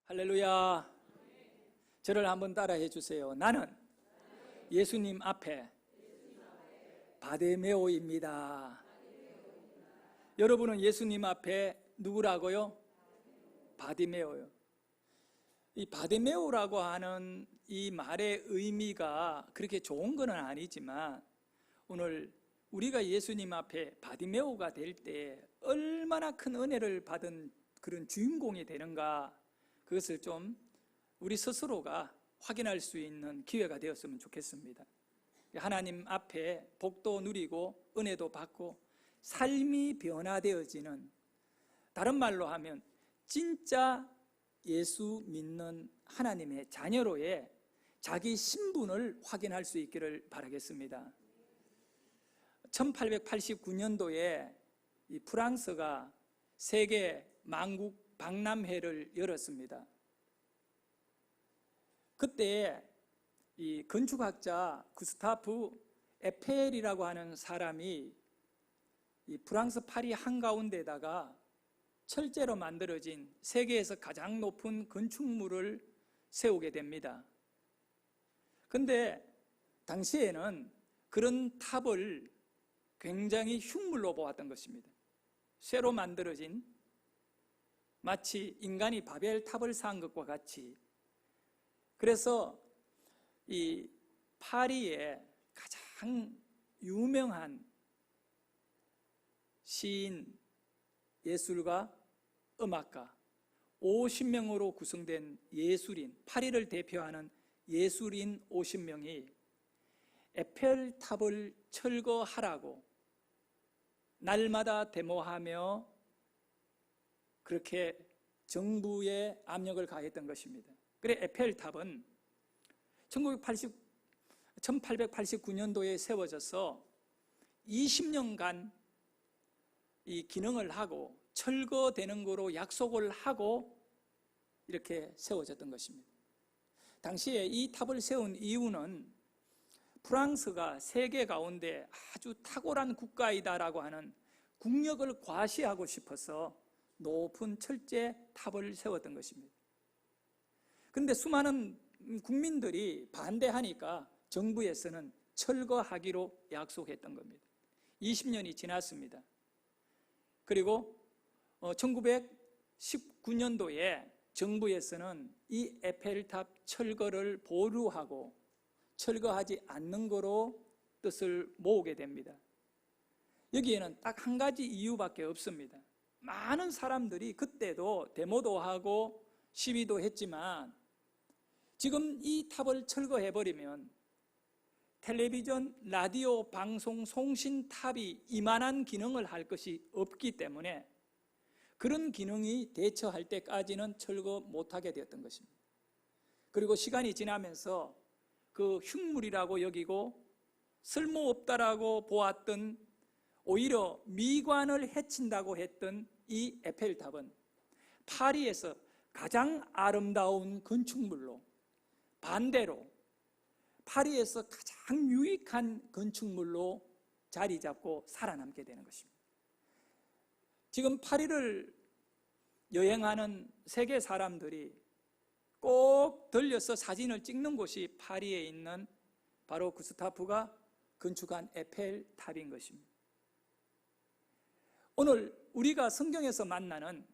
할렐루야. 저를 한번 따라해 주세요. 나는 예수님 앞에 바데메오입니다. 여러분은 예수님 앞에 누구라고요? 바디메오요. 이 바데메오라고 하는 이 말의 의미가 그렇게 좋은 건 아니지만 오늘 우리가 예수님 앞에 바디메오가 될 때 얼마나 큰 은혜를 받은 그런 주인공이 되는가, 그것을 좀 우리 스스로가 확인할 수 있는 기회가 되었으면 좋겠습니다. 하나님 앞에 복도 누리고 은혜도 받고 삶이 변화되어지는, 다른 말로 하면 진짜 예수 믿는 하나님의 자녀로의 자기 신분을 확인할 수 있기를 바라겠습니다. 1889년도에 이 프랑스가 세계 만국 박람회를 열었습니다. 그때 이 건축학자 구스타프 에펠이라고 하는 사람이 이 프랑스 파리 한가운데에다가 철제로 만들어진 세계에서 가장 높은 건축물을 세우게 됩니다. 그런데 당시에는 그런 탑을 굉장히 흉물로 보았던 것입니다. 쇠로 만들어진, 마치 인간이 바벨탑을 쌓은 것과 같이. 그래서 이 파리의 가장 유명한 시인, 예술가, 음악가 50명으로 구성된 예술인, 파리를 대표하는 예술인 50명이 에펠탑을 철거하라고 날마다 데모하며 그렇게 정부에 압력을 가했던 것입니다. 그래 에펠탑은 1889년도에 세워져서 20년간 이 기능을 하고 철거되는 거로 약속을 하고 이렇게 세워졌던 것입니다. 당시에 이 탑을 세운 이유는 프랑스가 세계 가운데 아주 탁월한 국가이다라고 하는 국력을 과시하고 싶어서 높은 철제 탑을 세웠던 것입니다. 그런데 수많은 국민들이 반대하니까 정부에서는 철거하기로 약속했던 겁니다. 20년이 지났습니다. 그리고 1919년도에 정부에서는 이 에펠탑 철거를 보류하고 철거하지 않는 거로 뜻을 모으게 됩니다. 여기에는 딱 한 가지 이유밖에 없습니다. 많은 사람들이 그때도 데모도 하고 시위도 했지만 지금 이 탑을 철거해버리면 텔레비전, 라디오, 방송, 송신 탑이 이만한 기능을 할 것이 없기 때문에 그런 기능이 대처할 때까지는 철거 못하게 되었던 것입니다. 그리고 시간이 지나면서 그 흉물이라고 여기고 쓸모없다라고 보았던, 오히려 미관을 해친다고 했던 이 에펠탑은 파리에서 가장 아름다운 건축물로, 반대로 파리에서 가장 유익한 건축물로 자리 잡고 살아남게 되는 것입니다. 지금 파리를 여행하는 세계 사람들이 꼭 들려서 사진을 찍는 곳이 파리에 있는 바로 구스타프가 건축한 에펠탑인 것입니다. 오늘 우리가 성경에서 만나는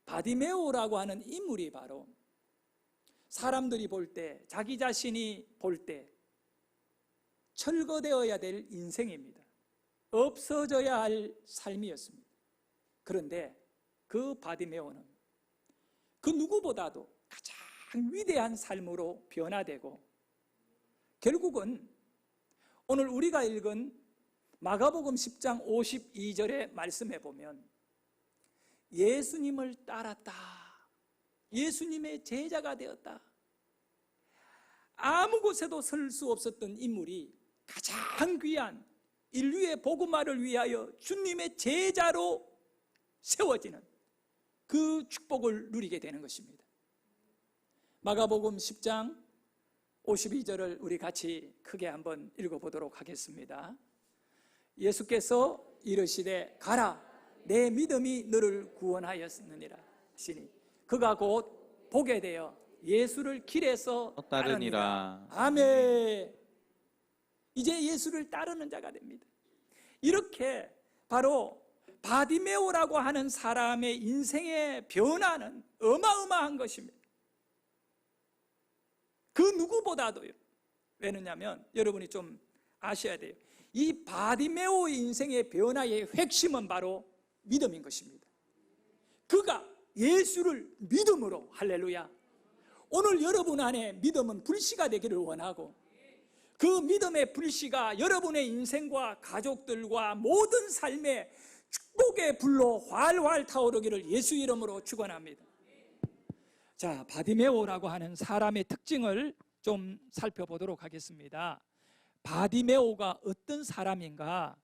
바디메오라고 하는 인물이 바로 사람들이 볼 때, 자기 자신이 볼 때 철거되어야 될 인생입니다. 없어져야 할 삶이었습니다. 그런데 그 바디메오는 그 누구보다도 가장 위대한 삶으로 변화되고 결국은 오늘 우리가 읽은 마가복음 10장 52절의 말씀에 보면 예수님을 따랐다, 예수님의 제자가 되었다, 아무 곳에도 설 수 없었던 인물이 가장 귀한 인류의 복음화를 위하여 주님의 제자로 세워지는 그 축복을 누리게 되는 것입니다. 마가복음 10장 52절을 우리 같이 크게 한번 읽어보도록 하겠습니다. 예수께서 이르시되 가라, 내 믿음이 너를 구원하였느니라 하시니 그가 곧 보게 되어 예수를 길에서 따르니라. 아멘. 이제 예수를 따르는 자가 됩니다. 이렇게 바로 바디메오라고 하는 사람의 인생의 변화는 어마어마한 것입니다. 그 누구보다도요. 왜냐하면 여러분이 좀 아셔야 돼요. 이 바디메오의 인생의 변화의 핵심은 바로 믿음인 것입니다. 그가 예수를 믿음으로, 할렐루야, 오늘 여러분 안에 믿음은 불씨가 되기를 원하고, 그 믿음의 불씨가 여러분의 인생과 가족들과 모든 삶의 축복의 불로 활활 타오르기를 예수 이름으로 축원합니다. 자, 바디메오라고 하는 사람의 특징을 좀 살펴보도록 하겠습니다. 바디메오가 어떤 사람인가?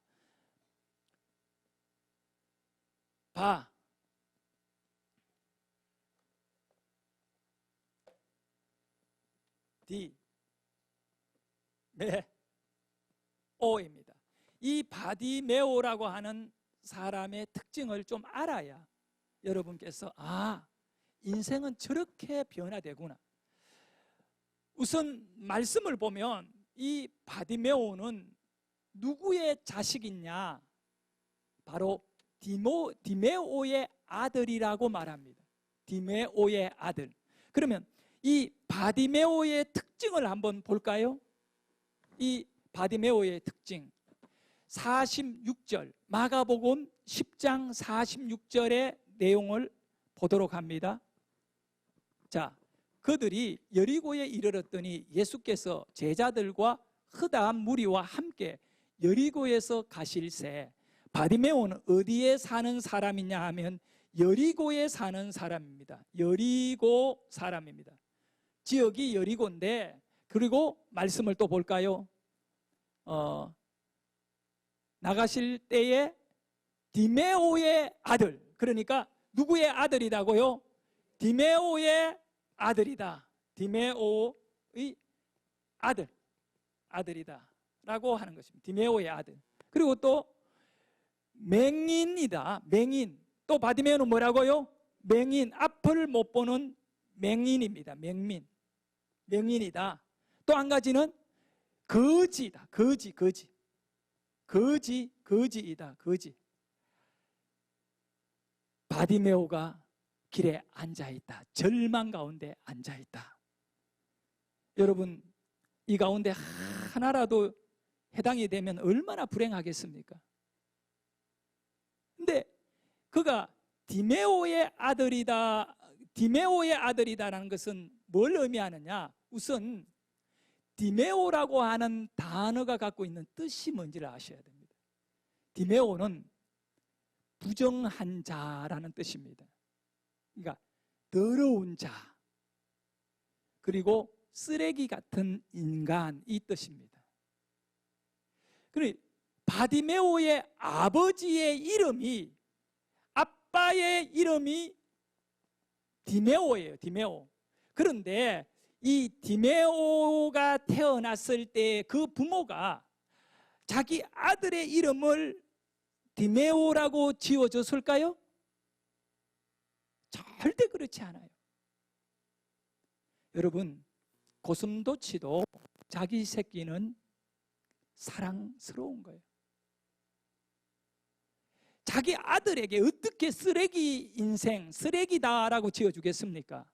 바디메오입니다. 이 바디메오라고 하는 사람의 특징을 좀 알아야 여러분께서 인생은 저렇게 변화되구나. 우선 말씀을 보면 이 바디메오는 누구의 자식이냐? 바로 디메오의 아들이라고 말합니다. 디메오의 아들. 그러면 이 바디메오의 특징을 한번 볼까요? 이 바디메오의 특징 46절, 마가복음 10장 46절의 내용을 보도록 합니다. 자, 그들이 여리고에 이르렀더니 예수께서 제자들과 허다한 무리와 함께 여리고에서 가실새, 바디메오는 어디에 사는 사람이냐 하면 여리고에 사는 사람입니다. 여리고 사람입니다. 지역이 여리고인데, 그리고 말씀을 또 볼까요? 나가실 때에 디메오의 아들, 그러니까 누구의 아들이라고요? 디메오의 아들이다. 디메오의 아들이다 라고 하는 것입니다. 디메오의 아들. 그리고 또 맹인이다. 맹인. 또 바디메오는 뭐라고요? 맹인. 앞을 못 보는 맹인입니다. 맹인이다. 또 한 가지는 거지다. 거지이다. 바디메오가 길에 앉아있다. 절망 가운데 앉아있다. 여러분, 이 가운데 하나라도 해당이 되면 얼마나 불행하겠습니까? 근데 그가 디메오의 아들이다라는 것은 뭘 의미하느냐? 우선 디메오라고 하는 단어가 갖고 있는 뜻이 뭔지를 아셔야 됩니다. 디메오는 부정한 자라는 뜻입니다. 그러니까 더러운 자, 그리고 쓰레기 같은 인간, 이 뜻입니다. 그리고 바디메오의 아버지의 이름이, 아빠의 이름이 디메오예요. 디메오. 그런데 이 디메오가 태어났을 때 그 부모가 자기 아들의 이름을 디메오라고 지어줬을까요? 절대 그렇지 않아요. 여러분, 고슴도치도 자기 새끼는 사랑스러운 거예요. 자기 아들에게 어떻게 쓰레기 인생, 쓰레기다라고 지어주겠습니까?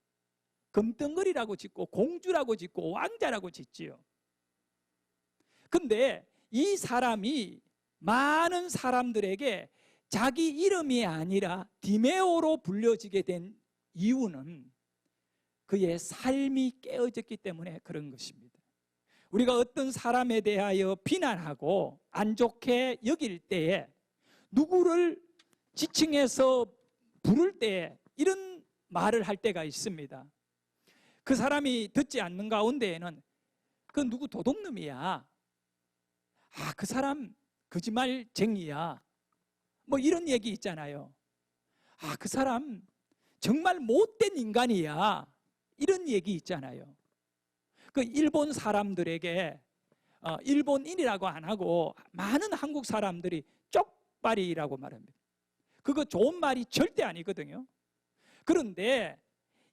금덩어리라고 짓고 공주라고 짓고 왕자라고 짓지요. 근데 이 사람이 많은 사람들에게 자기 이름이 아니라 디메오로 불려지게 된 이유는 그의 삶이 깨어졌기 때문에 그런 것입니다. 우리가 어떤 사람에 대하여 비난하고 안 좋게 여길 때에, 누구를 지칭해서 부를 때에 이런 말을 할 때가 있습니다. 그 사람이 듣지 않는 가운데에는 그 누구 도둑놈이야, 그 사람 거짓말쟁이야, 뭐 이런 얘기 있잖아요. 그 사람 정말 못된 인간이야, 이런 얘기 있잖아요. 그 일본 사람들에게 일본인이라고 안 하고 많은 한국 사람들이 쪽발이라고 말합니다. 그거 좋은 말이 절대 아니거든요. 그런데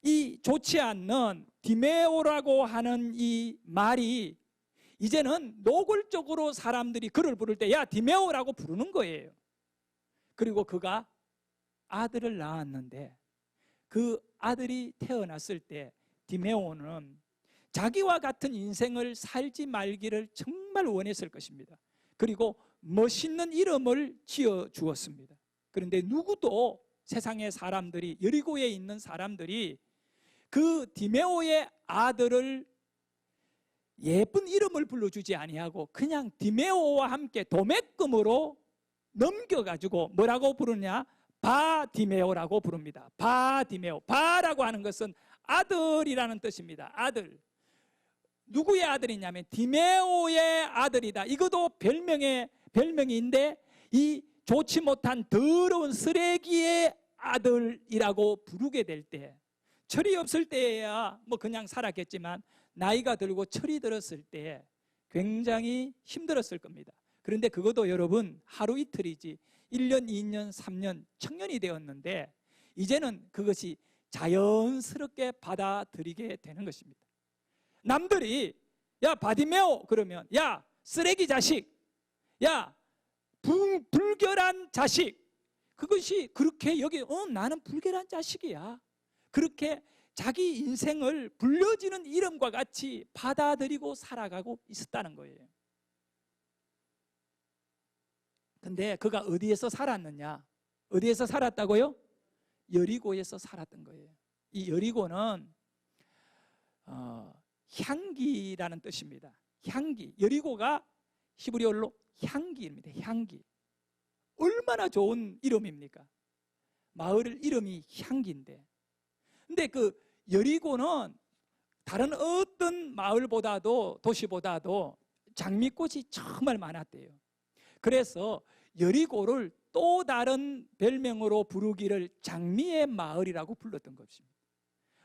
이 좋지 않는 디메오라고 하는 이 말이 이제는 노골적으로 사람들이 그를 부를 때 야 디메오라고 부르는 거예요. 그리고 그가 아들을 낳았는데 그 아들이 태어났을 때 디메오는 자기와 같은 인생을 살지 말기를 정말 원했을 것입니다. 그리고 멋있는 이름을 지어 주었습니다. 그런데 누구도 세상의 사람들이, 여리고에 있는 사람들이 그 디메오의 아들을 예쁜 이름을 불러주지 아니하고 그냥 디메오와 함께 도매금으로 넘겨가지고 뭐라고 부르냐? 바디메오라고 부릅니다. 바디메오. 바라고 하는 것은 아들이라는 뜻입니다. 아들. 누구의 아들이냐면 디메오의 아들이다. 이것도 별명인데 이 좋지 못한 더러운 쓰레기의 아들이라고 부르게 될 때, 철이 없을 때야 뭐 그냥 살았겠지만 나이가 들고 철이 들었을 때 굉장히 힘들었을 겁니다. 그런데 그것도 여러분 하루 이틀이지 1년, 2년, 3년 청년이 되었는데 이제는 그것이 자연스럽게 받아들이게 되는 것입니다. 남들이 야 바디메오 그러면 야 쓰레기 자식, 야 불결한 자식, 그것이 그렇게 여기 나는 불결한 자식이야, 그렇게 자기 인생을 불려지는 이름과 같이 받아들이고 살아가고 있었다는 거예요. 근데 그가 어디에서 살았느냐? 어디에서 살았다고요? 여리고에서 살았던 거예요. 이 여리고는 향기라는 뜻입니다. 향기. 여리고가 히브리어로 향기입니다. 향기. 얼마나 좋은 이름입니까? 마을 이름이 향기인데. 근데 그 여리고는 다른 어떤 마을보다도 도시보다도 장미꽃이 정말 많았대요. 그래서 여리고를 또 다른 별명으로 부르기를 장미의 마을이라고 불렀던 것입니다.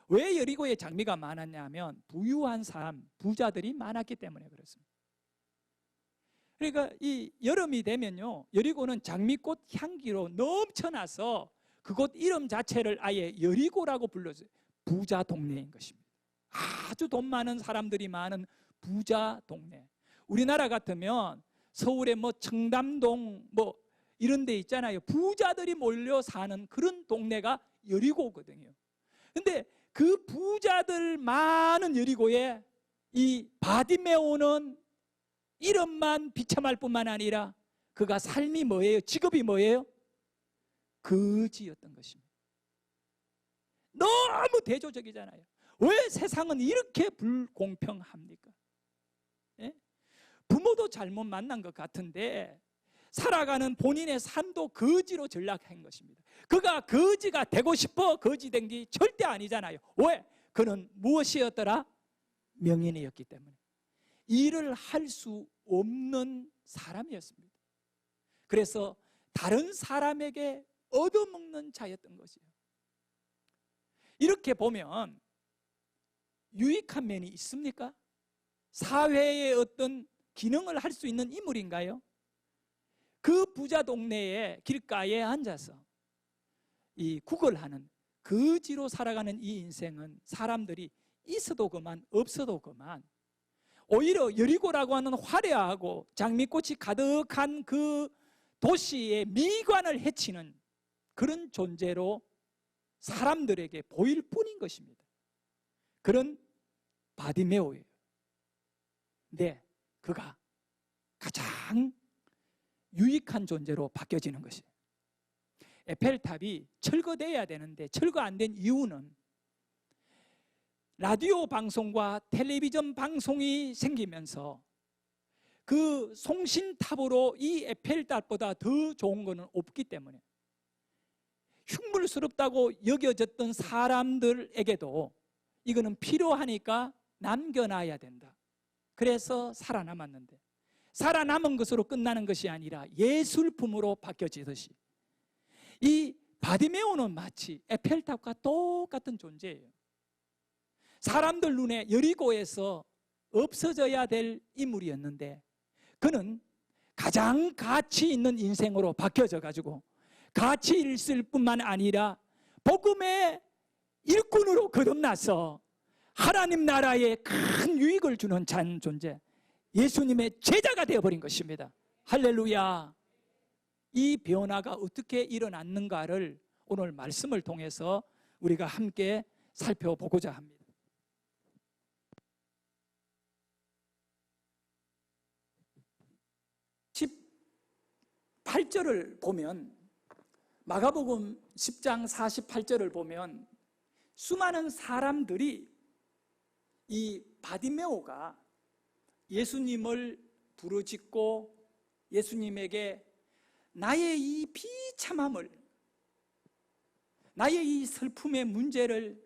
왜 여리고에 장미가 많았냐면 부유한 사람, 부자들이 많았기 때문에 그렇습니다. 그러니까 이 여름이 되면요, 여리고는 장미꽃 향기로 넘쳐나서 그곳 이름 자체를 아예 여리고라고 불렀어요. 부자 동네인 것입니다. 아주 돈 많은 사람들이 많은 부자 동네. 우리나라 같으면 서울에 뭐 청담동 뭐 이런 데 있잖아요. 부자들이 몰려 사는 그런 동네가 여리고거든요. 근데 그 부자들 많은 여리고에 이 바디메오는 이름만 비참할 뿐만 아니라 그가 삶이 뭐예요? 직업이 뭐예요? 거지였던 것입니다. 너무 대조적이잖아요. 왜 세상은 이렇게 불공평합니까? 예? 부모도 잘못 만난 것 같은데 살아가는 본인의 삶도 거지로 전락한 것입니다. 그가 거지가 되고 싶어 거지 된 게 절대 아니잖아요. 왜? 그는 무엇이었더라? 명인이었기 때문에 일을 할 수 없는 사람이었습니다. 그래서 다른 사람에게 얻어먹는 자였던 것이에요. 이렇게 보면 유익한 면이 있습니까? 사회의 어떤 기능을 할 수 있는 인물인가요? 그 부자 동네의 길가에 앉아서 이 구걸하는 거지로 살아가는 이 인생은 사람들이 있어도 그만 없어도 그만, 오히려 여리고라고 하는 화려하고 장미꽃이 가득한 그 도시의 미관을 해치는 그런 존재로 사람들에게 보일 뿐인 것입니다. 그런 바디메오예요. 근데 그가 가장 유익한 존재로 바뀌어지는 것이에요. 에펠탑이 철거돼야 되는데 철거 안 된 이유는 라디오 방송과 텔레비전 방송이 생기면서 그 송신탑으로 이 에펠탑보다 더 좋은 것은 없기 때문에 흉물스럽다고 여겨졌던 사람들에게도 이거는 필요하니까 남겨놔야 된다. 그래서 살아남았는데 살아남은 것으로 끝나는 것이 아니라 예술품으로 바뀌어지듯이 이 바디메오는 마치 에펠탑과 똑같은 존재예요. 사람들 눈에 여리고에서 없어져야 될 인물이었는데 그는 가장 가치 있는 인생으로 바뀌어져 가지고 가치 있을 뿐만 아니라 복음의 일꾼으로 거듭나서 하나님 나라에 큰 유익을 주는 존재, 예수님의 제자가 되어버린 것입니다. 할렐루야. 이 변화가 어떻게 일어났는가를 오늘 말씀을 통해서 우리가 함께 살펴보고자 합니다. 18절을 보면, 마가복음 10장 48절을 보면 수많은 사람들이 이 바디메오가 예수님을 부르짖고 예수님에게 나의 이 비참함을, 나의 이 슬픔의 문제를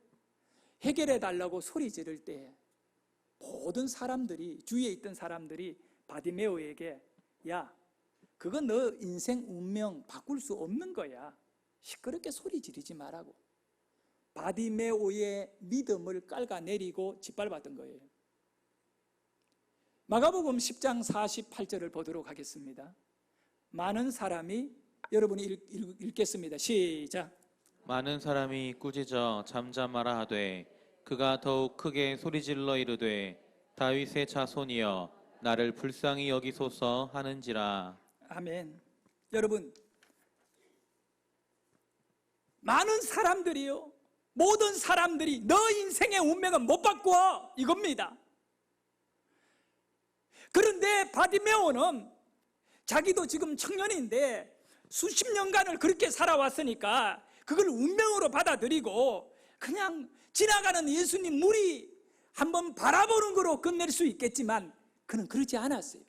해결해 달라고 소리 지를 때 모든 사람들이, 주위에 있던 사람들이 바디메오에게 야, 그건 너 인생 운명 바꿀 수 없는 거야. 시끄럽게 소리 지르지 말라고. 바디메오의 믿음을 깔아내리고 짓밟았던 거예요. 마가복음 10장 48절을 보도록 하겠습니다. 많은 사람이, 여러분이 읽겠습니다. 시작. 많은 사람이 꾸짖어 잠잠하라 하되 그가 더욱 크게 소리질러 이르되 다윗의 자손이여 나를 불쌍히 여기소서 하는지라. 아멘. 여러분, 많은 사람들이요, 모든 사람들이 너 인생의 운명은 못 바꾸어, 이겁니다. 그런데 바디메오는 자기도 지금 청년인데 수십 년간을 그렇게 살아왔으니까 그걸 운명으로 받아들이고 그냥 지나가는 예수님 무리 한번 바라보는 거로 끝낼 수 있겠지만 그는 그러지 않았어요.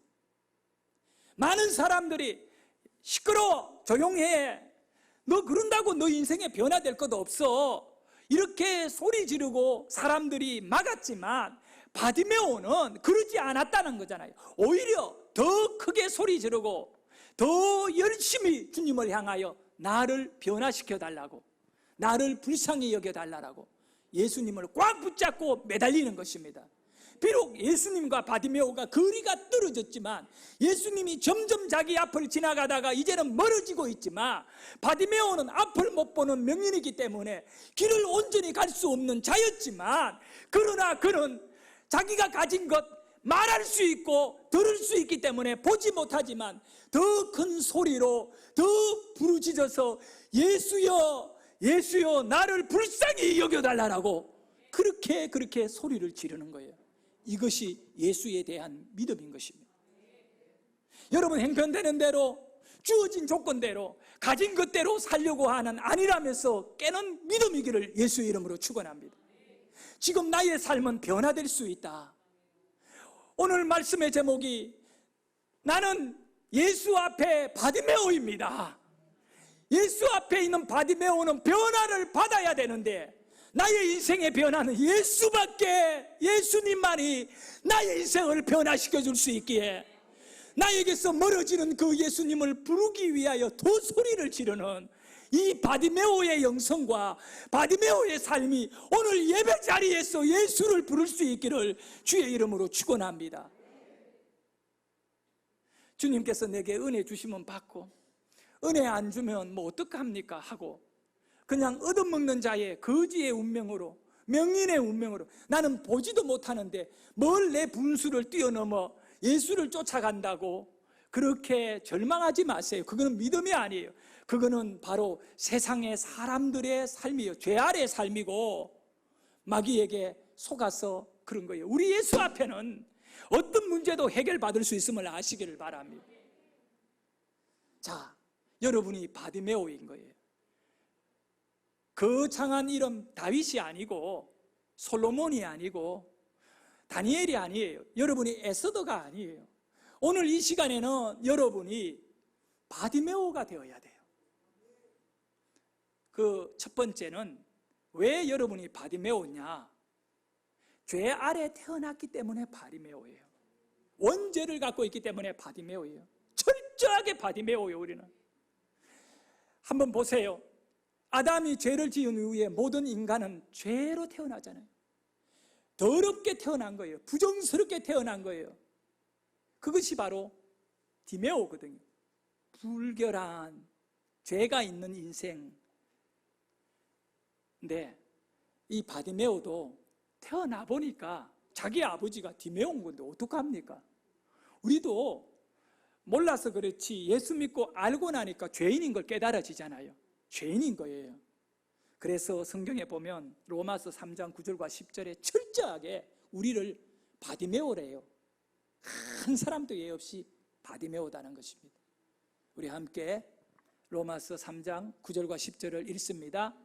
많은 사람들이 시끄러워, 조용해, 너 그런다고 너 인생에 변화될 것도 없어, 이렇게 소리 지르고 사람들이 막았지만 바디메오는 그러지 않았다는 거잖아요. 오히려 더 크게 소리 지르고 더 열심히 주님을 향하여 나를 변화시켜 달라고, 나를 불쌍히 여겨 달라고 예수님을 꽉 붙잡고 매달리는 것입니다. 비록 예수님과 바디메오가 거리가 떨어졌지만 예수님이 점점 자기 앞을 지나가다가 이제는 멀어지고 있지만 바디메오는 앞을 못 보는 명인이기 때문에 길을 온전히 갈 수 없는 자였지만, 그러나 그는 자기가 가진 것 말할 수 있고 들을 수 있기 때문에 보지 못하지만 더 큰 소리로 더 부르짖어서 예수여 예수여 나를 불쌍히 여겨달라고 그렇게 소리를 지르는 거예요. 이것이 예수에 대한 믿음인 것입니다. 여러분, 형편되는 대로 주어진 조건대로 가진 것대로 살려고 하는 아니라면서 깨는 믿음이기를 예수의 이름으로 축원합니다. 지금 나의 삶은 변화될 수 있다. 오늘 말씀의 제목이 나는 예수 앞에 바디메오입니다. 예수 앞에 있는 바디메오는 변화를 받아야 되는데 나의 인생의 변화는 예수님만이 나의 인생을 변화시켜 줄 수 있기에 나에게서 멀어지는 그 예수님을 부르기 위하여 더 소리를 지르는 이 바디메오의 영성과 바디메오의 삶이 오늘 예배 자리에서 예수를 부를 수 있기를 주의 이름으로 축원합니다. 주님께서 내게 은혜 주시면 받고 은혜 안 주면 뭐 어떡합니까 하고 그냥 얻어먹는 자의 거지의 운명으로, 명인의 운명으로 나는 보지도 못하는데 뭘 내 분수를 뛰어넘어 예수를 쫓아간다고 그렇게 절망하지 마세요. 그거는 믿음이 아니에요. 그거는 바로 세상의 사람들의 삶이에요. 죄 아래의 삶이고 마귀에게 속아서 그런 거예요. 우리 예수 앞에는 어떤 문제도 해결받을 수 있음을 아시기를 바랍니다. 자, 여러분이 바디메오인 거예요. 거창한 이름 다윗이 아니고 솔로몬이 아니고 다니엘이 아니에요. 여러분이 에스더가 아니에요. 오늘 이 시간에는 여러분이 바디메오가 되어야 돼요. 그 첫 번째는 왜 여러분이 바디메오냐? 죄 아래 태어났기 때문에 바디메오예요. 원죄를 갖고 있기 때문에 바디메오예요. 철저하게 바디메오예요. 우리는 한번 보세요. 아담이 죄를 지은 이후에 모든 인간은 죄로 태어나잖아요. 더럽게 태어난 거예요. 부정스럽게 태어난 거예요. 그것이 바로 디메오거든요. 불결한 죄가 있는 인생. 근데 이 바디메오도 태어나 보니까 자기 아버지가 디메오인 건데 어떡합니까? 우리도 몰라서 그렇지 예수 믿고 알고 나니까 죄인인 걸 깨달아지잖아요. 죄인인 거예요. 그래서 성경에 보면 로마서 3장 9절과 10절에 철저하게 우리를 바디메오래요. 한 사람도 예 없이 바디메오다는 것입니다. 우리 함께 로마서 3장 9절과 10절을 읽습니다.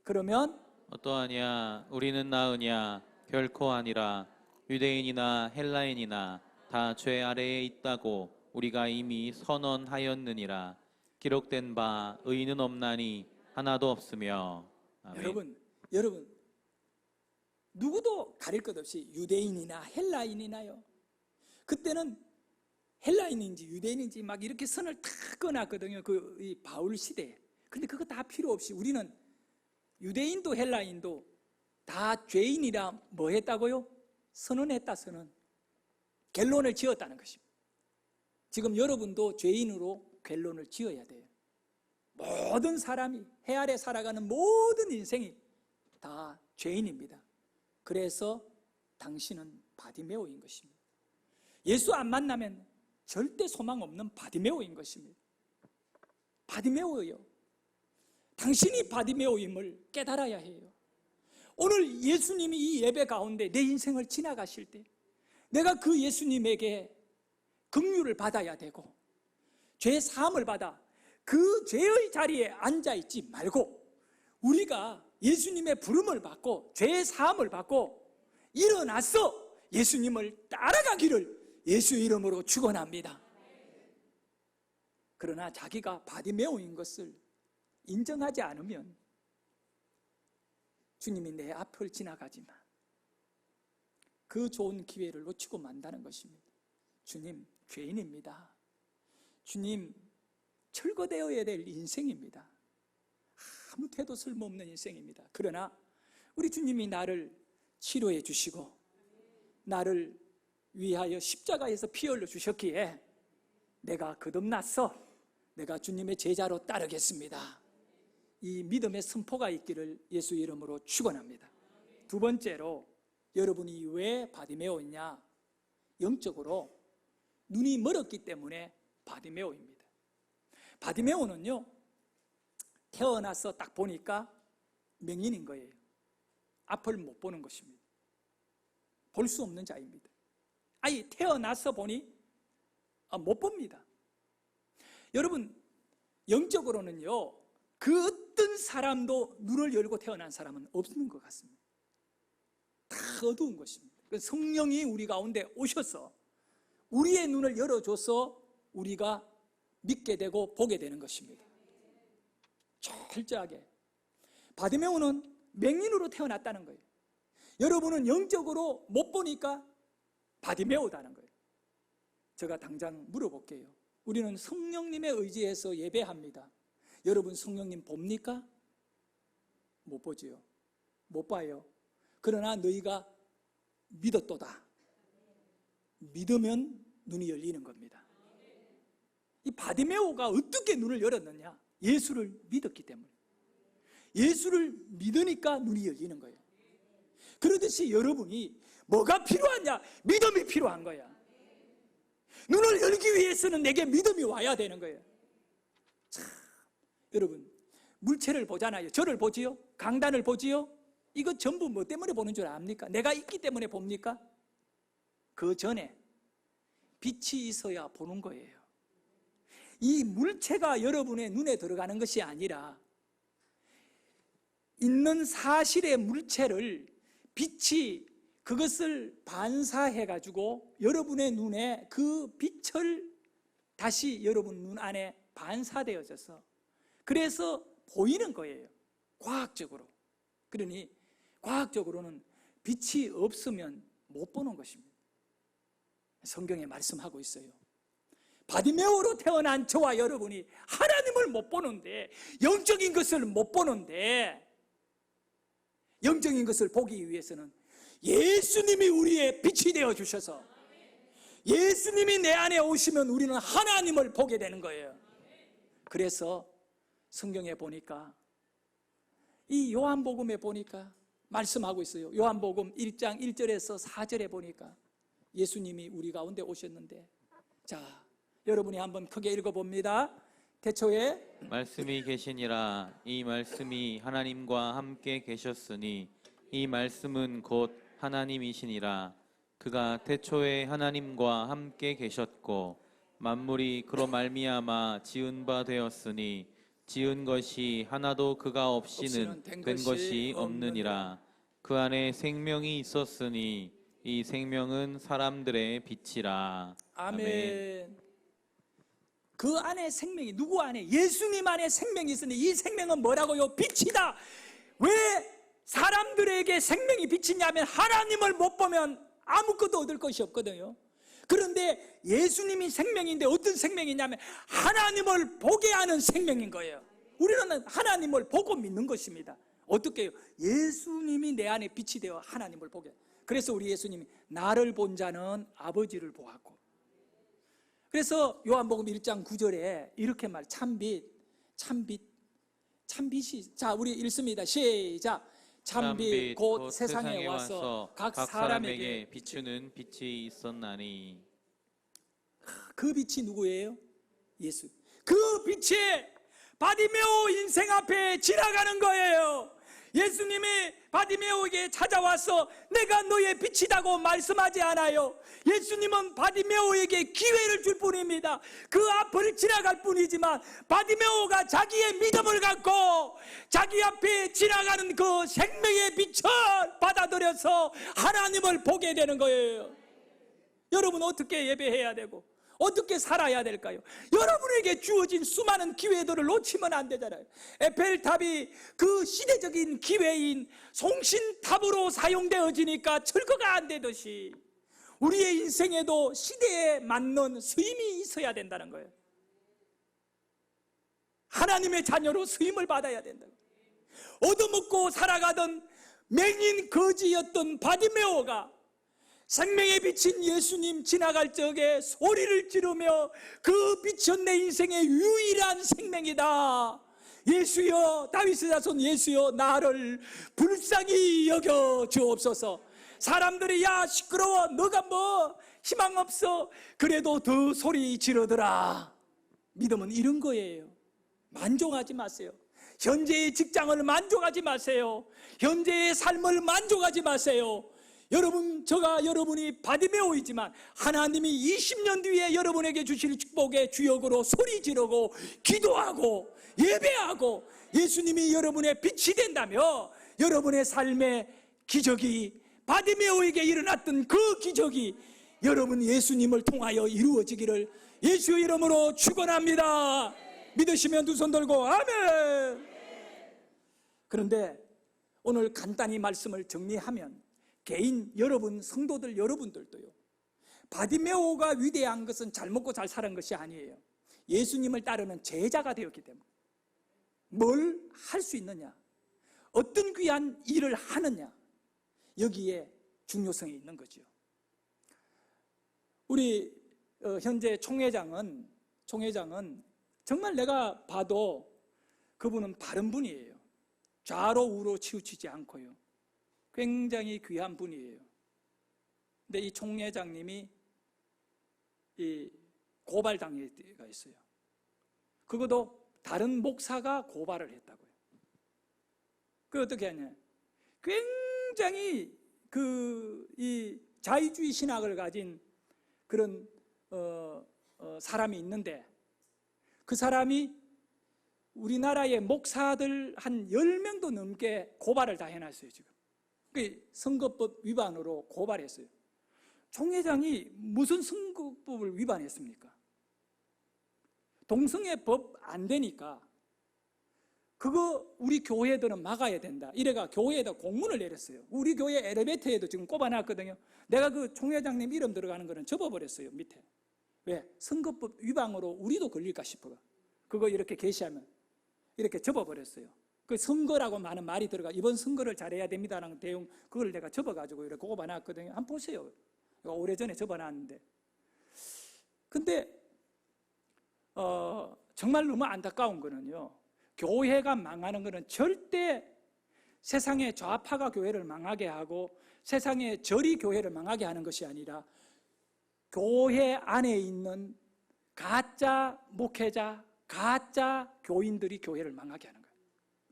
그러면 어떠하냐 우리는 나으냐 결코 아니라 유대인이나 헬라인이나 다 죄 아래에 있다고 우리가 이미 선언하였느니라. 기록된 바 의인은 없나니 하나도 없으며. 아멘. 여러분 누구도 가릴 것 없이 유대인이나 헬라인이나요. 그때는 헬라인인지 유대인인지 막 이렇게 선을 탁 꺼놨거든요. 이 바울 시대에. 근데 그거 다 필요 없이 우리는 유대인도 헬라인도 다 죄인이라 뭐 했다고요? 선언했다. 선언. 결론을 지었다는 것입니다. 지금 여러분도 죄인으로 결론을 지어야 돼요. 모든 사람이 해 아래 살아가는 모든 인생이 다 죄인입니다. 그래서 당신은 바디메오인 것입니다. 예수 안 만나면 절대 소망 없는 바디메오인 것입니다. 바디메오예요. 당신이 바디메오임을 깨달아야 해요. 오늘 예수님이 이 예배 가운데 내 인생을 지나가실 때 내가 그 예수님에게 긍휼을 받아야 되고 죄 사함을 받아 그 죄의 자리에 앉아있지 말고 우리가 예수님의 부름을 받고 죄 사함을 받고 일어나서 예수님을 따라가기를 예수 이름으로 축원합니다. 그러나 자기가 바디메오인 것을 인정하지 않으면 주님이 내 앞을 지나가지만 그 좋은 기회를 놓치고 만다는 것입니다. 주님, 죄인입니다. 주님, 철거되어야 될 인생입니다. 아무 태도 쓸모없는 인생입니다. 그러나 우리 주님이 나를 치료해 주시고 나를 위하여 십자가에서 피 흘려 주셨기에 내가 거듭났어. 내가 주님의 제자로 따르겠습니다. 이 믿음의 선포가 있기를 예수 이름으로 축원합니다. 두 번째로 여러분이 왜 바디메오냐? 영적으로 눈이 멀었기 때문에 바디메오입니다. 바디메오는요, 태어나서 딱 보니까 맹인인 거예요. 앞을 못 보는 것입니다. 볼 수 없는 자입니다. 아니, 태어나서 보니 못 봅니다. 여러분, 영적으로는요, 그 어떤 사람도 눈을 열고 태어난 사람은 없는 것 같습니다. 다 어두운 것입니다. 성령이 우리 가운데 오셔서 우리의 눈을 열어줘서 우리가 믿게 되고 보게 되는 것입니다. 철저하게. 바디메오는 맹인으로 태어났다는 거예요. 여러분은 영적으로 못 보니까 바디메오다는 거예요. 제가 당장 물어볼게요. 우리는 성령님의 의지에서 예배합니다. 여러분 성령님 봅니까? 못 보지요. 못 봐요. 그러나 너희가 믿었도다. 믿으면 눈이 열리는 겁니다. 이 바디메오가 어떻게 눈을 열었느냐? 예수를 믿었기 때문에. 예수를 믿으니까 눈이 열리는 거예요. 그러듯이 여러분이 뭐가 필요하냐? 믿음이 필요한 거야. 눈을 열기 위해서는 내게 믿음이 와야 되는 거예요. 참, 여러분 물체를 보잖아요. 저를 보지요? 강단을 보지요? 이거 전부 뭐 때문에 보는 줄 압니까? 내가 있기 때문에 봅니까? 그 전에 빛이 있어야 보는 거예요. 이 물체가 여러분의 눈에 들어가는 것이 아니라 있는 사실의 물체를 빛이 그것을 반사해가지고 여러분의 눈에 그 빛을 다시 여러분 눈 안에 반사되어져서 그래서 보이는 거예요. 과학적으로. 그러니 과학적으로는 빛이 없으면 못 보는 것입니다. 성경에 말씀하고 있어요. 바디메오로 태어난 저와 여러분이 하나님을 못 보는데, 영적인 것을 못 보는데, 영적인 것을 보기 위해서는 예수님이 우리의 빛이 되어 주셔서 예수님이 내 안에 오시면 우리는 하나님을 보게 되는 거예요. 그래서 성경에 보니까, 이 요한복음에 보니까 말씀하고 있어요. 요한복음 1장 1절에서 4절에 보니까 예수님이 우리 가운데 오셨는데, 자, 여러분이 한번 크게 읽어봅니다. 태초에 말씀이 계시니라. 이 말씀이 하나님과 함께 계셨으니 이 말씀은 곧 하나님이시니라. 그가 태초에 하나님과 함께 계셨고 만물이 그로 말미암아 지은 바 되었으니 지은 것이 하나도 그가 없이는 된 것이 없느니라. 그 안에 생명이 있었으니 이 생명은 사람들의 빛이라. 아멘. 그 안에 생명이, 누구 안에? 예수님 안에 생명이 있으니 이 생명은 뭐라고요? 빛이다. 왜 사람들에게 생명이 빛이냐면 하나님을 못 보면 아무것도 얻을 것이 없거든요. 그런데 예수님이 생명인데 어떤 생명이냐면 하나님을 보게 하는 생명인 거예요. 우리는 하나님을 보고 믿는 것입니다. 어떻게 해요? 예수님이 내 안에 빛이 되어 하나님을 보게. 그래서 우리 예수님이 나를 본 자는 아버지를 보았고. 그래서 요한복음 1장 9절에 이렇게 참빛이. 자, 우리 읽습니다. 시작. 참빛 곧 세상에 와서 각 사람에게 비추는 빛이 있었나니. 그 빛이 누구예요? 예수. 그 빛이 바디메오 인생 앞에 지나가는 거예요. 예수님이 바디메오에게 찾아와서 내가 너의 빛이다고 말씀하지 않아요. 예수님은 바디메오에게 기회를 줄 뿐입니다. 그 앞을 지나갈 뿐이지만 바디메오가 자기의 믿음을 갖고 자기 앞에 지나가는 그 생명의 빛을 받아들여서 하나님을 보게 되는 거예요. 여러분 어떻게 예배해야 되고 어떻게 살아야 될까요? 여러분에게 주어진 수많은 기회들을 놓치면 안 되잖아요. 에펠탑이 그 시대적인 기회인 송신탑으로 사용되어지니까 철거가 안 되듯이 우리의 인생에도 시대에 맞는 쓰임이 있어야 된다는 거예요. 하나님의 자녀로 쓰임을 받아야 된다. 얻어먹고 살아가던 맹인 거지였던 바디메오가 생명에 비친 예수님 지나갈 적에 소리를 지르며 그 빛은 내 인생의 유일한 생명이다. 예수여, 다윗의 자손 예수여, 나를 불쌍히 여겨 주옵소서. 사람들이 야 시끄러워, 너가 뭐 희망 없어, 그래도 더 소리 지르더라. 믿음은 이런 거예요. 만족하지 마세요. 현재의 직장을 만족하지 마세요. 현재의 삶을 만족하지 마세요. 여러분, 여러분이 바디메오이지만 하나님이 20년 뒤에 여러분에게 주실 축복의 주역으로 소리 지르고 기도하고 예배하고 예수님이 여러분의 빛이 된다며 여러분의 삶의 기적이, 바디메오에게 일어났던 그 기적이 여러분 예수님을 통하여 이루어지기를 예수의 이름으로 축원합니다. 믿으시면 두 손 들고 아멘. 그런데 오늘 간단히 말씀을 정리하면 개인 여러분, 성도들 여러분들도요, 바디메오가 위대한 것은 잘 먹고 잘 사는 것이 아니에요. 예수님을 따르는 제자가 되었기 때문에 뭘 할 수 있느냐, 어떤 귀한 일을 하느냐, 여기에 중요성이 있는 거죠. 우리 현재 총회장은 정말 내가 봐도 그분은 바른 분이에요. 좌로 우로 치우치지 않고요, 굉장히 귀한 분이에요. 근데 이 총회장님이 이 고발당할 때가 있어요. 그것도 다른 목사가 고발을 했다고요. 그 어떻게 하냐? 굉장히 이 자유주의 신학을 가진 그런 사람이 있는데 그 사람이 우리나라의 목사들 한 10명도 넘게 고발을 다 해놨어요. 지금 선거법 위반으로 고발했어요. 총회장이 무슨 선거법을 위반했습니까? 동성애법 안 되니까 그거 우리 교회들은 막아야 된다. 이래가 교회에다 공문을 내렸어요. 우리 교회 엘리베이터에도 지금 꼽아놨거든요. 내가 그 총회장님 이름 들어가는 거는 접어버렸어요, 밑에. 왜? 선거법 위반으로 우리도 걸릴까 싶어가. 그거 이렇게 게시하면 이렇게 접어버렸어요. 그 선거라고 많은 말이 들어가, 이번 선거를 잘해야 됩니다라는 내용, 그걸 내가 접어가지고 이렇게 꼽아놨거든요. 한번 보세요. 오래전에 접어놨는데. 근데 정말 너무 안타까운 거는요, 교회가 망하는 거는 절대 세상의 좌파가 교회를 망하게 하고 세상의 절이 교회를 망하게 하는 것이 아니라 교회 안에 있는 가짜 목회자, 가짜 교인들이 교회를 망하게 하는 거예요.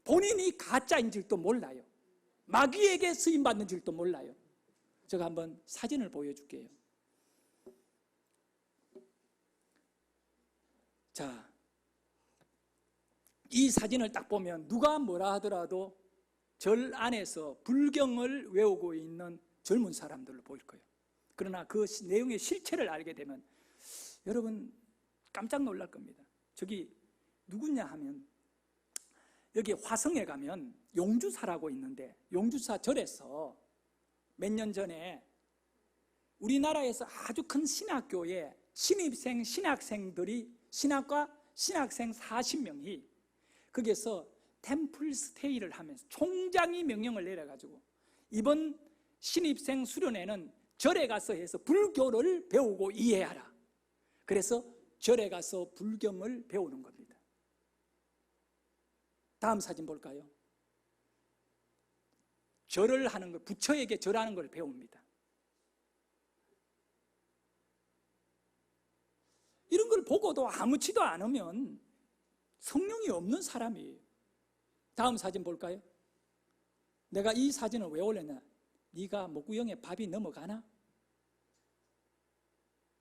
본인이 가짜인 줄도 몰라요. 마귀에게 쓰임받는 줄도 몰라요. 제가 한번 사진을 보여줄게요. 자, 이 사진을 딱 보면 누가 뭐라 하더라도 절 안에서 불경을 외우고 있는 젊은 사람들로 보일 거예요. 그러나 그 내용의 실체를 알게 되면 여러분 깜짝 놀랄 겁니다. 저기 누구냐 하면 여기 화성에 가면 용주사라고 있는데 용주사 절에서 몇 년 전에 우리나라에서 아주 큰 신학교에 신입생 신학생들이 신학과 신학생 40명이 거기에서 템플 스테이를 하면서 총장이 명령을 내려가지고 이번 신입생 수련회는 절에 가서 해서 불교를 배우고 이해하라. 그래서 절에 가서 불경을 배우는 겁니다. 다음 사진 볼까요? 절을 하는 걸, 부처에게 절하는 걸 배웁니다. 이런 걸 보고도 아무렇지도 않으면 성령이 없는 사람이에요. 다음 사진 볼까요? 내가 이 사진을 왜 올렸냐? 네가 목구멍에 밥이 넘어가나?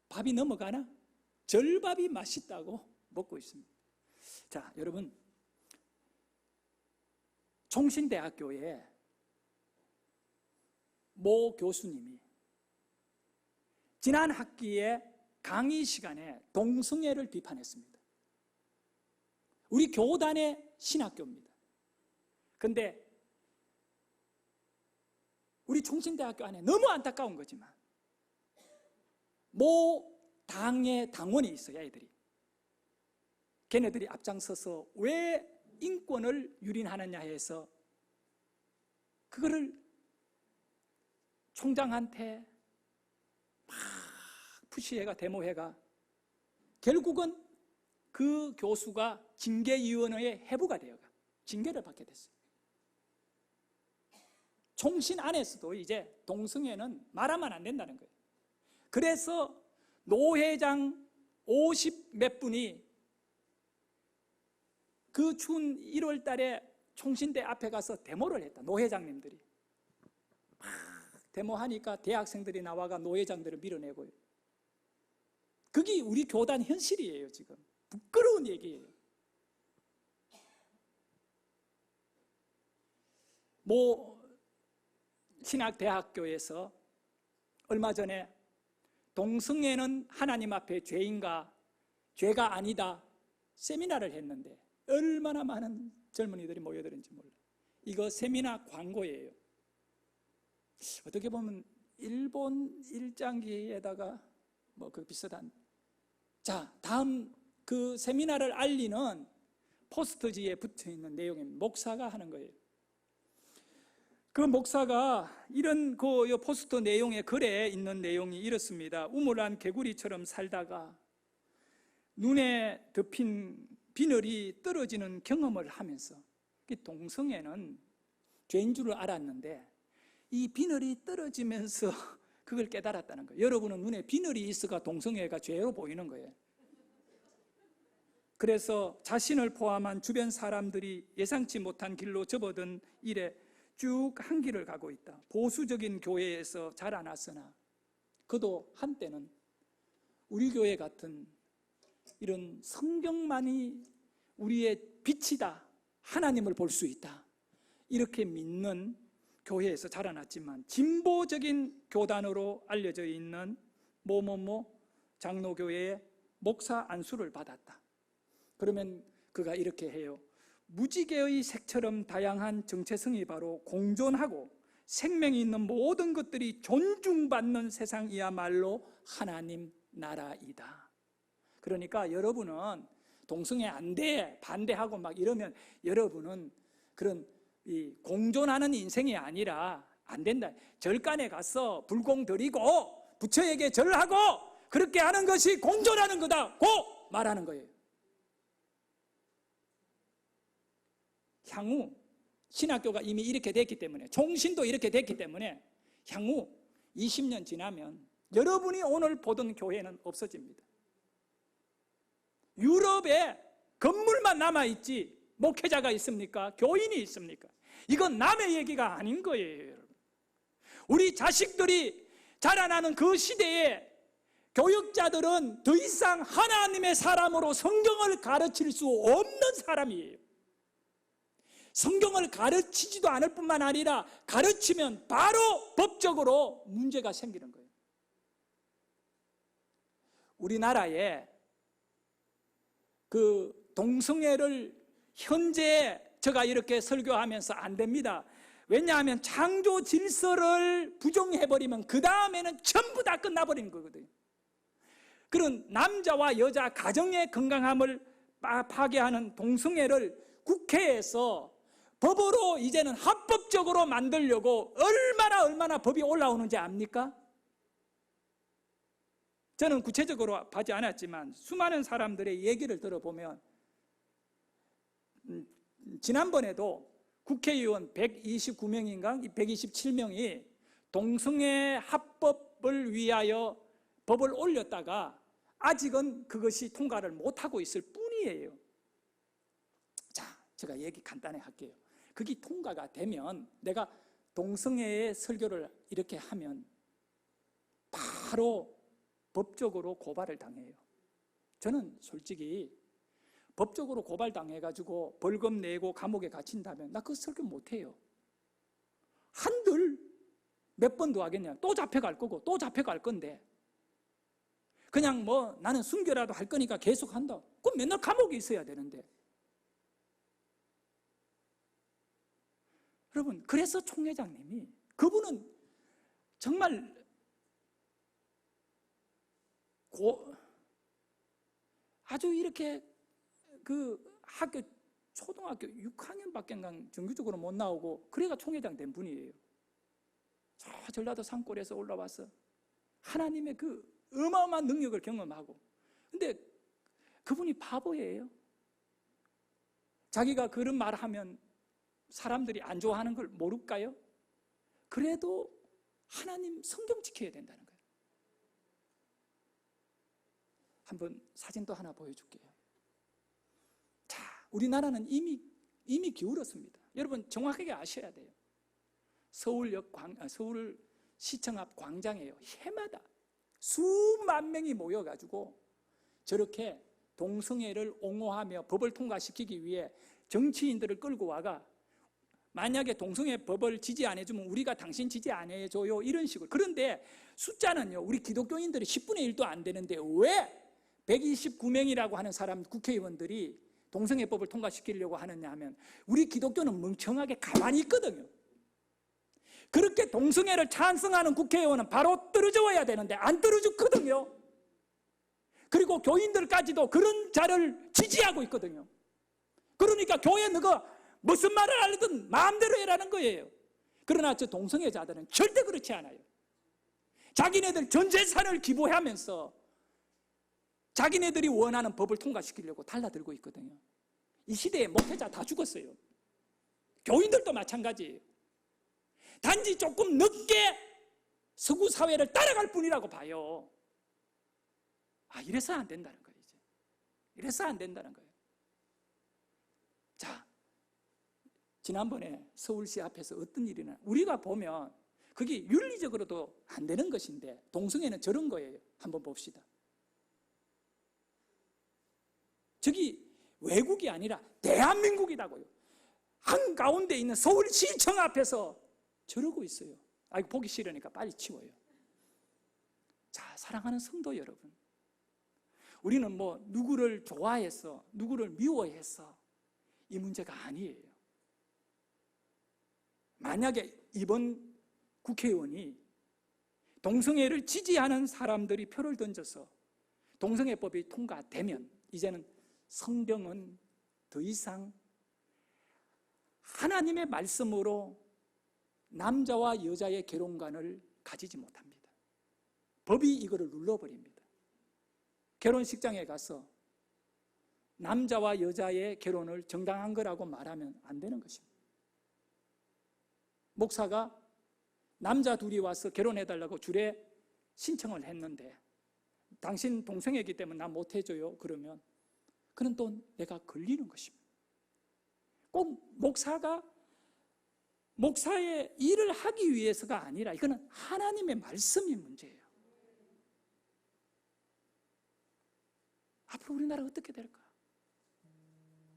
밥이 넘어가나? 절밥이 맛있다고 먹고 있습니다. 자, 여러분, 총신대학교에 모 교수님이 지난 학기에 강의 시간에 동성애를 비판했습니다. 우리 교단의 신학교입니다. 그런데 우리 총신대학교 안에 너무 안타까운 거지만 모 당의 당원이 있어요. 애들이 걔네들이 앞장서서 왜 인권을 유린하느냐 해서 그거를 총장한테 막 푸시해가 데모해가 결국은 그 교수가 징계위원회의 해부가 되어가 징계를 받게 됐어요. 총신 안에서도 이제 동성애는 말하면 안 된다는 거예요. 그래서 노회장 50 몇 분이 그 추운 1월 달에 총신대 앞에 가서 데모를 했다. 노회장님들이 막 데모하니까 대학생들이 나와가 노회장들을 밀어내고요. 그게 우리 교단 현실이에요. 지금 부끄러운 얘기예요. 뭐 신학대학교에서 얼마 전에 동성애는 하나님 앞에 죄인가 죄가 아니다 세미나를 했는데 얼마나 많은 젊은이들이 모여들었는지 몰라요. 이거 세미나 광고예요. 어떻게 보면 일본 일장기에다가 뭐 그 비슷한. 자, 다음 그 세미나를 알리는 포스터지에 붙어있는 내용이 목사가 하는 거예요. 그 목사가 이런 그 포스터 내용의 글에 있는 내용이 이렇습니다. 우물안 개구리처럼 살다가 눈에 덮인 비늘이 떨어지는 경험을 하면서 동성애는 죄인 줄을 알았는데 이 비늘이 떨어지면서 그걸 깨달았다는 거예요. 여러분은 눈에 비늘이 있어가 동성애가 죄로 보이는 거예요. 그래서 자신을 포함한 주변 사람들이 예상치 못한 길로 접어든 일에 쭉 한 길을 가고 있다. 보수적인 교회에서 자라났으나 그도 한때는 우리 교회 같은 이런 성경만이 우리의 빛이다. 하나님을 볼 수 있다. 이렇게 믿는 교회에서 자라났지만 진보적인 교단으로 알려져 있는 뭐뭐뭐 장로교회의 목사 안수를 받았다. 그러면 그가 이렇게 해요. 무지개의 색처럼 다양한 정체성이 바로 공존하고 생명이 있는 모든 것들이 존중받는 세상이야말로 하나님 나라이다. 그러니까 여러분은 동성애 안 돼, 반대하고 막 이러면 여러분은 그런 이 공존하는 인생이 아니라 안 된다. 절간에 가서 불공 드리고 부처에게 절하고 그렇게 하는 것이 공존하는 거다고 말하는 거예요. 향후 신학교가 이미 이렇게 됐기 때문에, 총신도 이렇게 됐기 때문에 향후 20년 지나면 여러분이 오늘 보던 교회는 없어집니다. 유럽에 건물만 남아있지 목회자가 있습니까? 교인이 있습니까? 이건 남의 얘기가 아닌 거예요, 여러분. 우리 자식들이 자라나는 그 시대에 교육자들은 더 이상 하나님의 사람으로 성경을 가르칠 수 없는 사람이에요. 성경을 가르치지도 않을 뿐만 아니라 가르치면 바로 법적으로 문제가 생기는 거예요. 우리나라에 그 동성애를 현재 제가 이렇게 설교하면서 안 됩니다. 왜냐하면 창조 질서를 부정해버리면 그 다음에는 전부 다 끝나버리는 거거든요. 그런 남자와 여자 가정의 건강함을 파괴하는 동성애를 국회에서 법으로 이제는 합법적으로 만들려고 얼마나 법이 올라오는지 압니까? 저는 구체적으로 하지 않았지만 수많은 사람들의 얘기를 들어보면 지난번에도 국회의원 129명인가 127명이 동성애 합법을 위하여 법을 올렸다가 아직은 그것이 통과를 못하고 있을 뿐이에요. 자, 제가 얘기 간단히 할게요. 그게 통과가 되면 내가 동성애의 설교를 이렇게 하면 바로 법적으로 고발을 당해요. 저는 솔직히 법적으로 고발당해가지고 벌금 내고 감옥에 갇힌다면 나 그 설교 못해요. 한들 몇 번 더 하겠냐. 또 잡혀갈 거고 또 잡혀갈 건데 그냥 뭐 나는 순교라도 할 거니까 계속 한다. 그럼 맨날 감옥에 있어야 되는데. 여러분, 그래서 총회장님이 그분은 정말 아주 이렇게 그 학교 초등학교 6학년밖에 정규적으로 못 나오고 그래가 총회장 된 분이에요. 저 전라도 산골에서 올라와서 하나님의 그 어마어마한 능력을 경험하고, 근데 그분이 바보예요. 자기가 그런 말 하면 사람들이 안 좋아하는 걸 모를까요? 그래도 하나님 성경 지켜야 된다는 거예요. 한번 사진도 하나 보여줄게요. 자, 우리나라는 이미 기울었습니다. 여러분 정확하게 아셔야 돼요. 서울시청 앞 광장에요. 해마다 수만 명이 모여가지고 저렇게 동성애를 옹호하며 법을 통과시키기 위해 정치인들을 끌고 와가 만약에 동성애 법을 지지 안 해주면 우리가 당신 지지 안 해줘요 이런 식으로. 그런데 숫자는요 우리 기독교인들이 10분의 1도 안 되는데 왜 129명이라고 하는 사람 국회의원들이 동성애법을 통과시키려고 하느냐 하면 우리 기독교는 멍청하게 가만히 있거든요. 그렇게 동성애를 찬성하는 국회의원은 바로 떨어져야 되는데 안 떨어졌거든요. 그리고 교인들까지도 그런 자를 지지하고 있거든요. 그러니까 교회 너가 무슨 말을 하려든 마음대로 해라는 거예요. 그러나 저 동성애자들은 절대 그렇지 않아요. 자기네들 전 재산을 기부하면서 자기네들이 원하는 법을 통과시키려고 달라들고 있거든요. 이 시대에 목회자 다 죽었어요. 교인들도 마찬가지예요. 단지 조금 늦게 서구 사회를 따라갈 뿐이라고 봐요. 이래서 안 된다는 거예요. 이제. 이래서 안 된다는 거예요. 자, 지난번에 서울시 앞에서 어떤 일이 나 우리가 보면 그게 윤리적으로도 안 되는 것인데 동성애는 저런 거예요. 한번 봅시다. 저기 외국이 아니라 대한민국이라고요. 한가운데 있는 서울시청 앞에서 저러고 있어요. 이거 보기 싫으니까 빨리 치워요. 자, 사랑하는 성도 여러분, 우리는 뭐 누구를 좋아해서 누구를 미워해서 이 문제가 아니에요. 만약에 이번 국회의원이 동성애를 지지하는 사람들이 표를 던져서 동성애법이 통과되면 이제는 성경은 더 이상 하나님의 말씀으로 남자와 여자의 결혼관을 가지지 못합니다. 법이 이거를 눌러버립니다. 결혼식장에 가서 남자와 여자의 결혼을 정당한 거라고 말하면 안 되는 것입니다. 목사가 남자 둘이 와서 결혼해달라고 줄에 신청을 했는데 당신 동생이기 때문에 나 못해줘요. 그러면 그는 또 내가 걸리는 것입니다. 꼭 목사가 목사의 일을 하기 위해서가 아니라 이거는 하나님의 말씀이 문제예요. 앞으로 우리나라 어떻게 될까?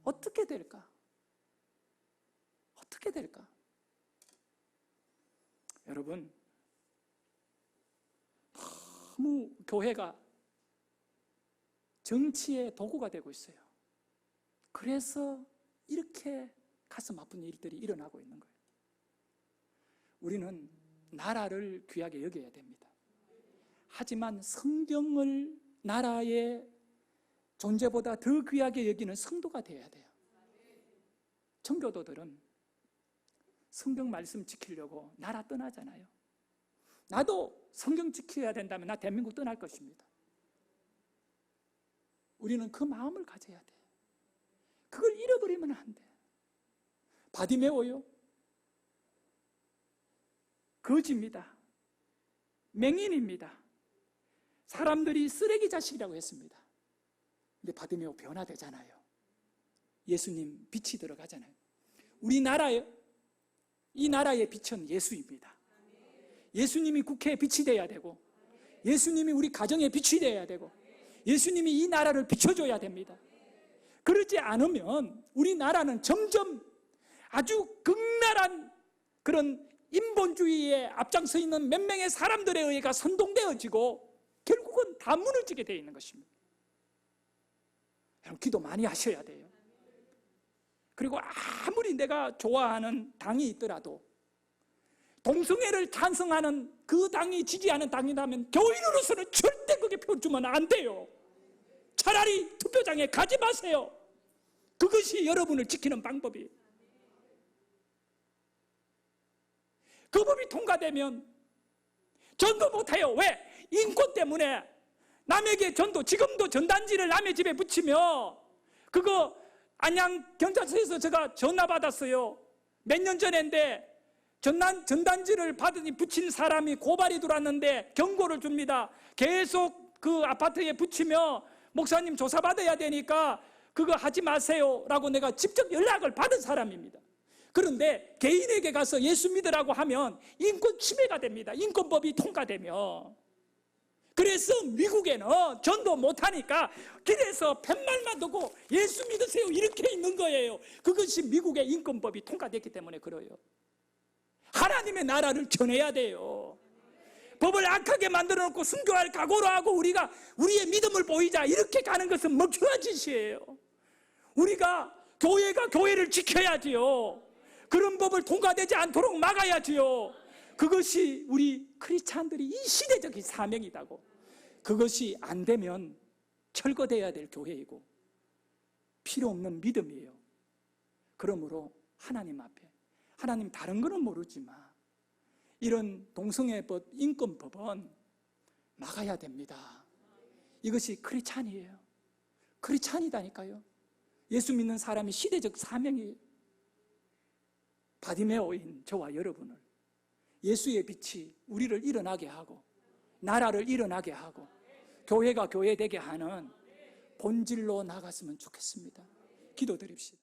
어떻게 될까? 어떻게 될까? 여러분, 너무 교회가 정치의 도구가 되고 있어요. 그래서 이렇게 가슴 아픈 일들이 일어나고 있는 거예요. 우리는 나라를 귀하게 여겨야 됩니다. 하지만 성경을 나라의 존재보다 더 귀하게 여기는 성도가 되어야 돼요. 청교도들은 성경 말씀 지키려고 나라 떠나잖아요. 나도 성경 지켜야 된다면 나 대한민국 떠날 것입니다. 우리는 그 마음을 가져야 돼. 그걸 잃어버리면 안 돼. 바디메오요, 거지입니다. 맹인입니다. 사람들이 쓰레기 자식이라고 했습니다. 근데 바디메오 변화되잖아요. 예수님 빛이 들어가잖아요. 우리나라에, 이 나라의 빛은 예수입니다. 예수님이 국회에 빛이 돼야 되고, 예수님이 우리 가정에 빛이 돼야 되고, 예수님이 이 나라를 비춰줘야 됩니다. 그러지 않으면 우리나라는 점점 아주 극렬한 그런 인본주의에 앞장서 있는 몇 명의 사람들에 의해 선동되어지고 결국은 다 무너지게 되어 있는 것입니다. 여러분, 기도 많이 하셔야 돼요. 그리고 아무리 내가 좋아하는 당이 있더라도 동성애를 찬성하는 그 당이 지지하는 당이라면 교인으로서는 절대 그게 표주면 안 돼요. 차라리 투표장에 가지 마세요. 그것이 여러분을 지키는 방법이에요. 그 법이 통과되면 전도 못해요. 왜? 인권 때문에. 남에게 전도, 지금도 전단지를 남의 집에 붙이며, 그거 안양 경찰서에서 제가 전화 받았어요. 몇 년 전인데 전단지를 받으니 붙인 사람이 고발이 들어왔는데 경고를 줍니다. 계속 그 아파트에 붙이며 목사님 조사받아야 되니까 그거 하지 마세요 라고 내가 직접 연락을 받은 사람입니다. 그런데 개인에게 가서 예수 믿으라고 하면 인권 침해가 됩니다. 인권법이 통과되면. 그래서 미국에는 전도 못하니까 길에서 팻말만 두고 예수 믿으세요 이렇게 있는 거예요. 그것이 미국의 인권법이 통과됐기 때문에 그래요. 하나님의 나라를 전해야 돼요. 법을 악하게 만들어 놓고 순교할 각오로 하고 우리가 우리의 믿음을 보이자 이렇게 가는 것은 먹혀야 짓이에요. 우리가 교회가 교회를 지켜야지요. 그런 법을 통과되지 않도록 막아야지요. 그것이 우리 크리스찬들이 이 시대적인 사명이다고. 그것이 안 되면 철거돼야 될 교회이고 필요 없는 믿음이에요. 그러므로 하나님 앞에, 하나님 다른 거는 모르지만 이런 동성애법, 인권법은 막아야 됩니다. 이것이 크리스찬이에요. 크리스찬이다니까요. 예수 믿는 사람이 시대적 사명이에요. 바디메오인 저와 여러분을 예수의 빛이 우리를 일어나게 하고 나라를 일어나게 하고 교회가 교회되게 하는 본질로 나갔으면 좋겠습니다. 기도드립시다.